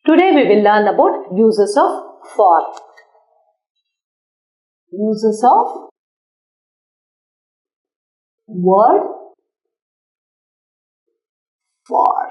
Today we will learn about uses of for. Uses of word for.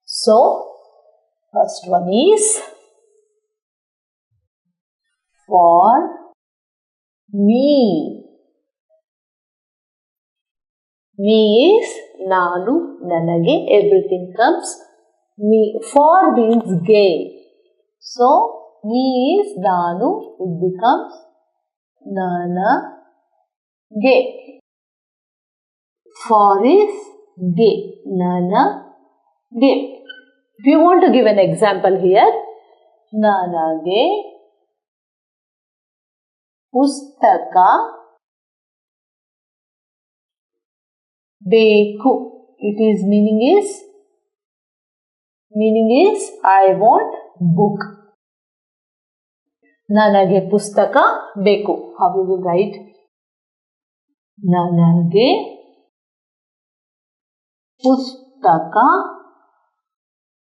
So, first one is for me. Me is nanu, nanage, everything comes me. For means gay. So, me is nanu, it becomes nanage. For is gay, nanage. If you want to give an example here, nanage pustaka beku. Its meaning is I want book. Nanage pustaka beku. How will you write? Nanage pustaka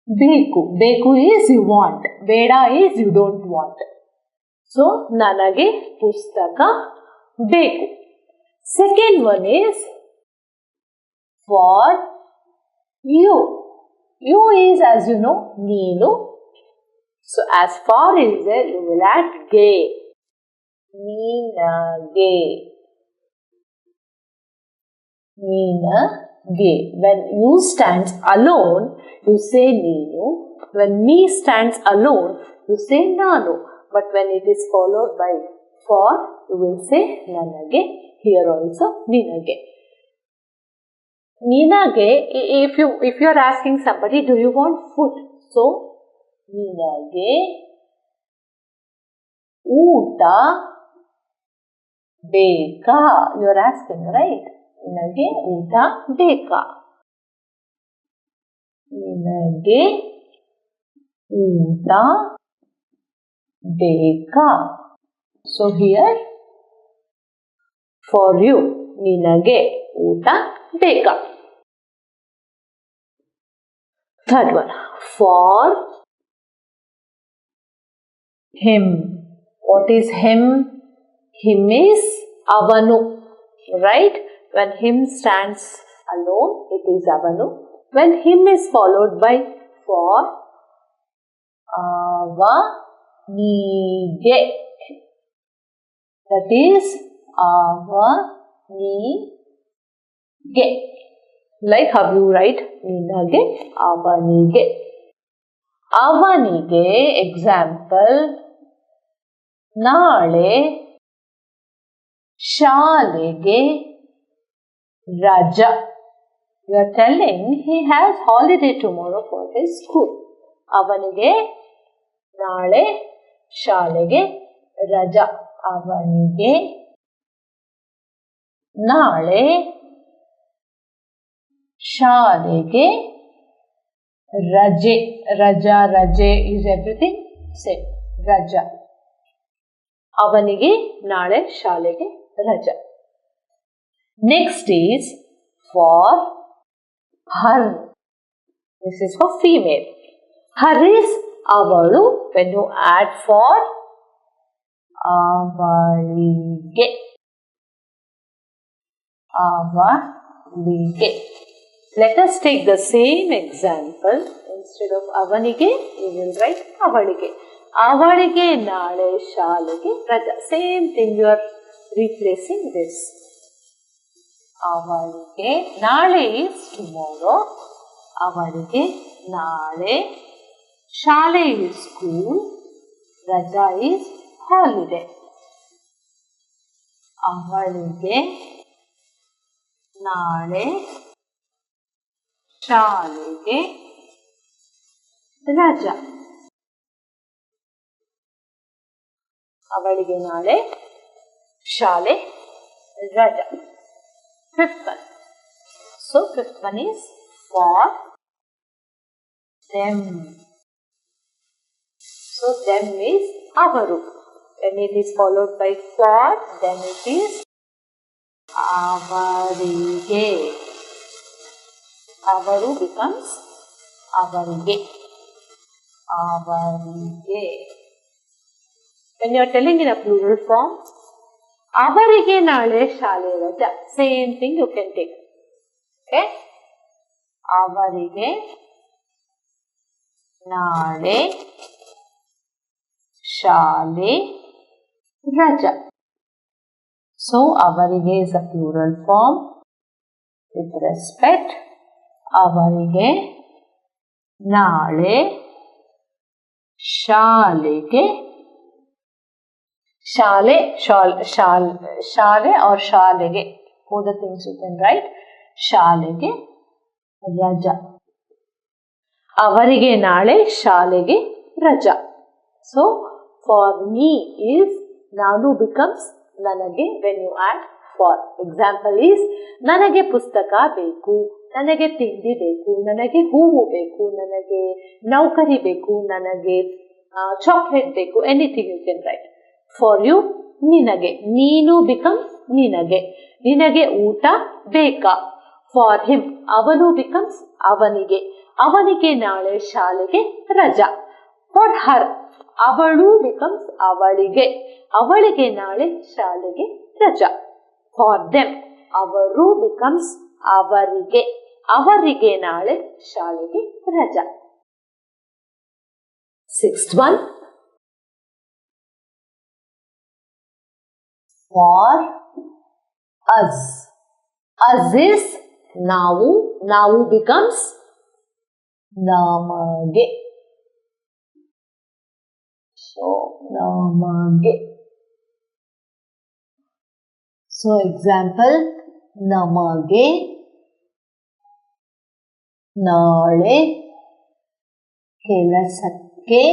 beku. Beku is you want. Beda is you don't want. So, nanage pustaka beku. Second one is for you. You is, as you know, neenu. So, as for is there, you will add ge. Neenage. Neenage. When you stands alone, you say neenu. When me stands alone, you say nanu. But when it is followed by for, you will say nanage. Here also neenage. Ninage, if you are asking somebody, do you want food? So, ninage uta beka. You are asking, right? Ninage uta beka. Ninage uta beka. So, here, for you, ninage uta beka. Third one, for him. What is him? Him is avanu, right? When him stands alone, it is avanu. When him is followed by for, avanige. That is avanige. Like how you write ninage, avanige. Avanige, example, naale ಶಾಲೆಗೆ raja. You are telling he has holiday tomorrow for his school. Avanige naale ಶಾಲೆಗೆ raja. Avanige naale ಶಾಲೆಗೆ raje. Raje is everything same. Raja. Avanige naale ಶಾಲೆಗೆ raja. Next is for her. This is for female. Her is avalu. When you add for, avalige. Avalige. Let us take the same example. Instead of avanige, we will write avalige. Avalige naale ಶಾಲೆಗೆ raja. Same thing, you are replacing this. Avalige, naale is tomorrow. Avalige naale, ಶಾಲೆ is school, raja is holiday. Avalige naale ಶಾಲೆಗೆ raja. ಅವಳಿಗೆ ನಾಳೆ ಶಾಲೆ raja. Fifth one. So, fifth one is for them. So, them is avaru. When it is followed by for, then it is avarige. Avaru becomes avarige. ಅವರಿಗೆ. When you are telling in a plural form, ಅವರಿಗೆ ನಾಳೆ ಶಾಲೆ ರಜಾ. Same thing you can take. Okay? ಅವರಿಗೆ ನಾಳೆ ಶಾಲೆ ರಜಾ. So, ಅವರಿಗೆ is a plural form with respect. ಅವರಿಗೆ ನಾಳೆ ಶಾಲೆಗೆ ಶಾಲೆ or ಶಾಲೆಗೆ, both the things you can write. ಶಾಲೆಗೆ ರಜಾ. ಅವರಿಗೆ ನಾಳೆ ಶಾಲೆಗೆ ರಜಾ. So, for me is ನಾನು becomes ನನಗೆ when you add for. Example is ನನಗೆ ಪುಸ್ತಕ ಬೇಕು, ನನಗೆ ತಿಂಡಿ ಬೇಕು, ನನಗೆ ಹೂವು ಬೇಕು, ನನಗೆ ನೌಕರಿ ಬೇಕು, ನನಗೆ ಚಾಕ್ಲೇಟ್ ಬೇಕು. Anything you can write. For you, ನಿನಗೆ. ನೀನು becomes ನಿನಗೆ. ನಿನಗೆ ಊಟ ಬೇಕಾ. For him, ಅವನು becomes ಅವನಿಗೆ. ಅವನಿಗೆ ನಾಳೆ ಶಾಲೆಗೆ ರಜಾ. For her, ಅವಳು becomes ಅವಳಿಗೆ. ಅವಳಿಗೆ ನಾಳೆ ಶಾಲೆಗೆ ರಜಾ. For them, ಅವರು becomes ಅವರಿಗೆ. ಅವರಿಗೆ ನಾಳೆ ಶಾಲೆಗೆ ರಜಾ. Sixth one. For us. Us is ನಾವು. ನಾವು becomes ನಮಗೆ. So, ನಮಗೆ. So, example, ನಮಗೆ ನಾಳೆ ಕೆಲಸಕ್ಕೆ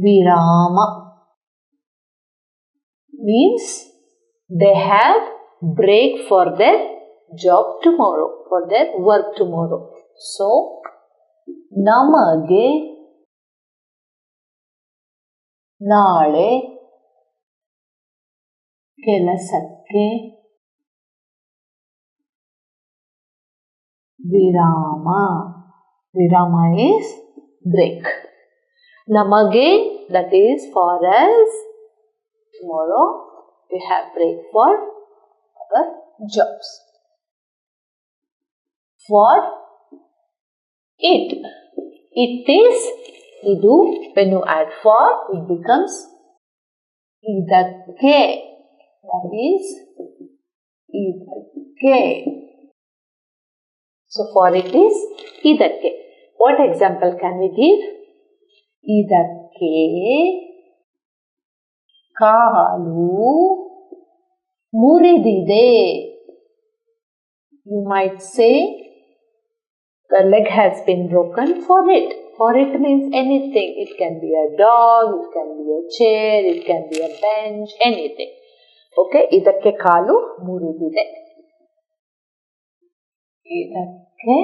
ವಿರಾಮ. Means they have break for their job tomorrow, for their work tomorrow. So, ನಮಗೆ ನಾಳೆ ಕೆಲಸಕ್ಕೆ ವಿರಾಮ. ವಿರಾಮ is break. ನಮಗೆ, that is for us. Tomorrow we have break for our jobs. For it. It is ಇದು. When you add for, it becomes ಇದಕ್ಕೆ. That is ಇದಕ್ಕೆ. So for it is ಇದಕ್ಕೆ. What example can we give? ಇದಕ್ಕೆ ಕಾಲು ಮುರಿದಿದೆ. You might say the leg has been broken for it. For it means anything. It can be a dog, it can be a chair, it can be a bench, anything. Okay, ಇದಕ್ಕೆ ಕಾಲು ಮುರಿದಿದೆ. ಇದಕ್ಕೆ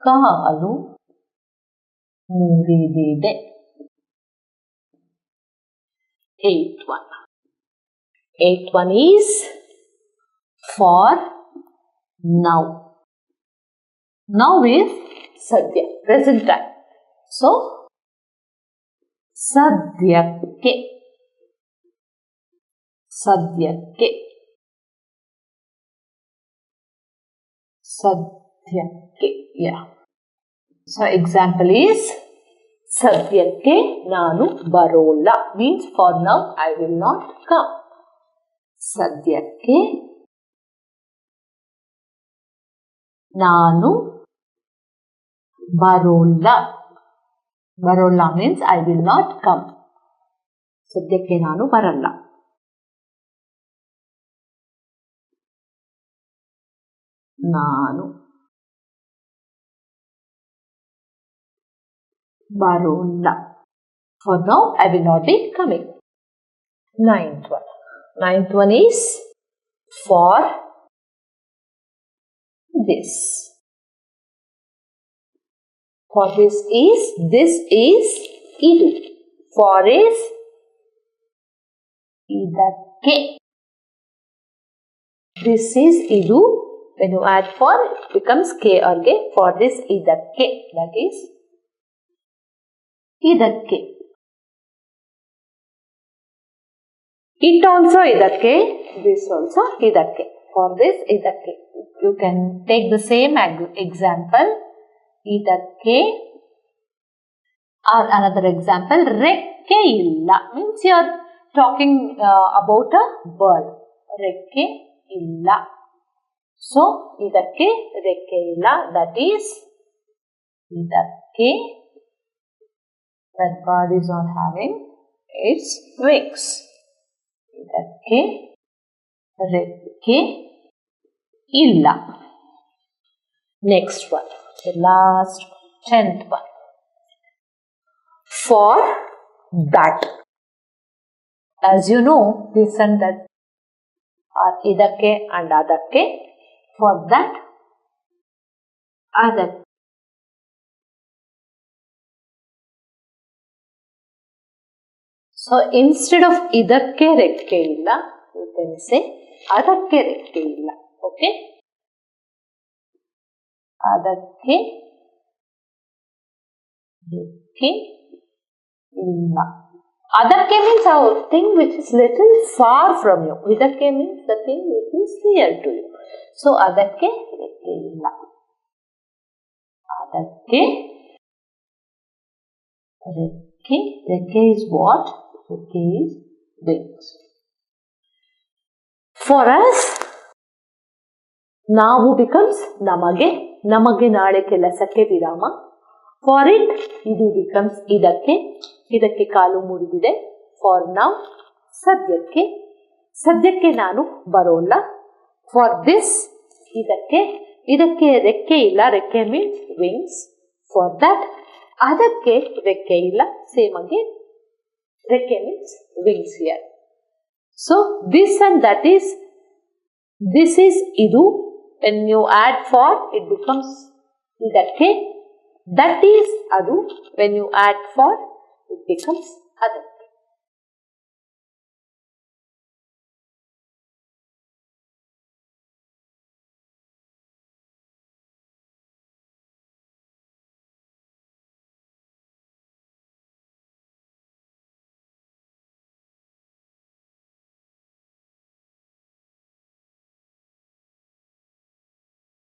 ಕಾಲು ಮುರಿದಿದೆ. Eighth one. Eighth one is for now. Now is sadhya, present time. So, sadhyakke. Sadhyakke. Sadhyakke. Yeah. So, example is ಸದ್ಯಕ್ಕೆ ನಾನು ಬರೋಲ್ಲ. Means for now I will not come. ಸದ್ಯಕ್ಕೆ ನಾನು ಬರೋಲ್ಲ. ಬರೋಲ್ಲ means I will not come. ಸದ್ಯಕ್ಕೆ ನಾನು ಬರಲ್ಲ. ನಾನು ಬರೋಲ್ಲ. For now I will not be coming. Ninth one. Ninth one is for this. For this is ಇದು. For is ಇದಕ್ಕೆ. This is ಇದು. When you add for, it becomes K or G. For this, idakke. That is idakke. It also idakke. This also idakke. For this, idakke. You can take the same example. Idakke. Or another example. Rekke illa. Means you are talking about a bird. Rekke illa. So, idakke rekke illa, that is idakke, that bird is not having its wings. Idakke rekke illa. Next one, the last 10th one. For that. As you know, this and that are idakke and adakke. For that, adakke. So instead of idakke rekke illa, you can say adakke rekke illa. Okay? Adakke rekke illa. Adakke means a thing which is little far from you. Idakke means the thing which is near to you. So, adakke rekke illa. Adakke rekke. Rekke is what? Rekke is wings. For us, ನಾವು becomes ನಮಗೆ. ನಮಗೆ ನಾಳೆ ಕೆಲಸಕ್ಕೆ ವಿರಾಮ. For it, ಇದು becomes ಇದಕ್ಕೆ. ಇದಕ್ಕೆ ಕಾಲು ಮುರಿದಿದೆ. For now, ಸದ್ಯಕ್ಕೆ. ಸದ್ಯಕ್ಕೆ ನಾನು ಬರೋಲ್ಲ. For this, ಇದಕ್ಕೆ. ಇದಕ್ಕೆ ರೆಕ್ಕೆ ಇಲ್ಲ. ರೆಕ್ಕೆ means wings. For that, ಅದಕ್ಕೆ ರೆಕ್ಕೆ ಇಲ್ಲ. Same again. ರೆಕ್ಕೆ means wings here. So, this and that is, this is idu. When you add for, it becomes idakke. That is adu. When you add for, it becomes adakke.